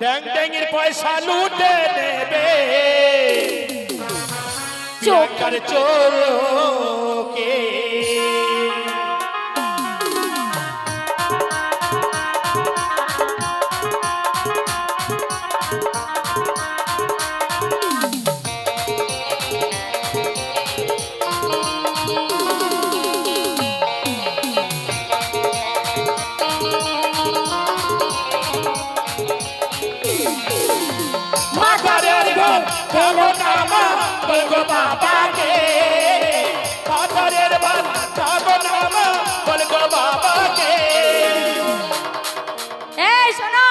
ড্যাং ড্যাংয়ের পয়সা লুটে নেবে চোখের চোরকে। মাথারের ঘর খাবো না মা বলবো বাবাকে, মাথারের ভাত খাবো না মা বলবো বাবাকে। এই শোনো,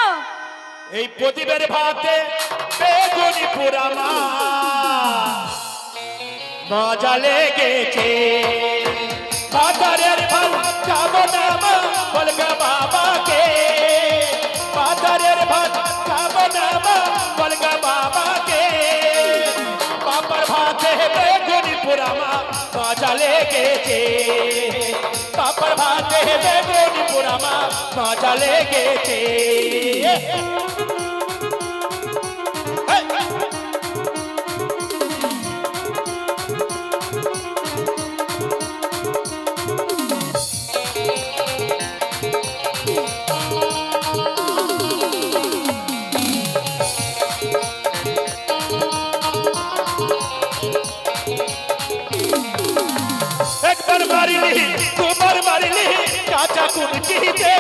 এই প্রদীপের ভাতে বেগুনি পোড়া মা মজা লেগেছে। মাথারের ভাত খাবো না মা বলবো বাবাকে, মাথারের ভাত খাবো না মা বলবো বাবাকে। বাবার ভাতে বেগুনি পোড়া মা মজা লেগেছে, বাবার ভাতে বেগুনি পোড়া মা মজা লেগেছে। একবার মারিলি দুবার মারিলি কাঁচা কুলচিতে,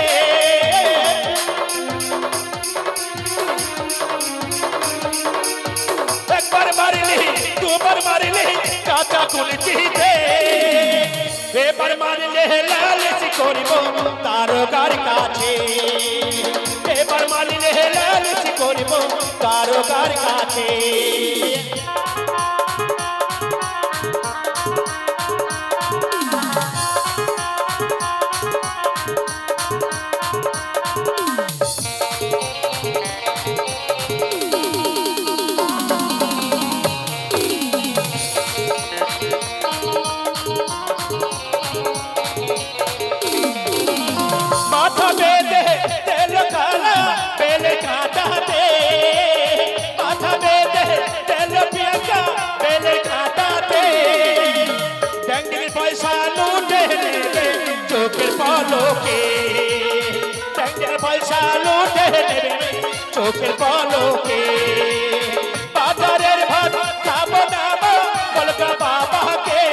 একবার মারিলি দুবার মারিলি কাঁচা কুলচিতে। এবার মারিলে লালচি করিব তারকার কাছে, এবার মারিলে লালচি করিব তারকার কাছে। মাথা বেঁধে তেল কালা বেলে কাটাতে, মাথা বেঁধে তেল পেঁচা বেলে কাটাতে। ড্যাংডির পয়সা লুটে নেবে চোখের পলকে, ড্যাংডির পয়সা লুটে নেবে চোখের পলকে। বাজারের ভাত খাবো না মা বলকা বাবাকে,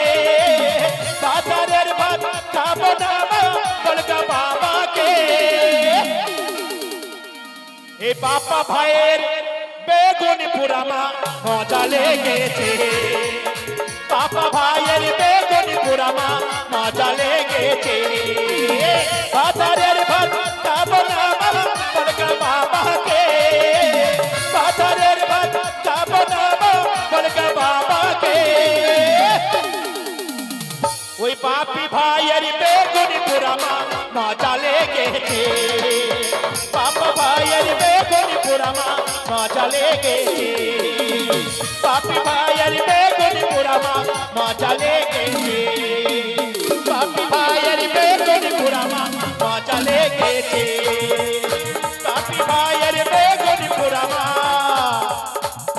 বাজারের ভাত খাবো না মা বলকা বাবাকে। এ বাবা ভাইয়ের বেগুনি পোড়া মা মজা লেগেছে, বাবা ভাইয়ের বেগুনি পোড়া মা মজা লেগেছে। বাজারের ভাত খাবো না মা বলকা বাবাকে, বাজারের ভাত খাবো না মা বলকা বাবাকে। ওই বাপি ভাইয়ের বেগুনি পোড়া মা মজা লেগেছে, বাবা ভাইয়ের বেগুনি পোড়া মা মজা লেগেছে, বাপি ভাইয়ের বেগুনি পোড়া মা মজা লেগেছে, বাপি ভাইয়ের বেগুনি পোড়া মা মজা লেগেছে, বাপি ভাইয়ের বেগুনি পোড়া মা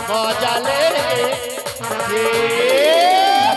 মজা লেগেছে।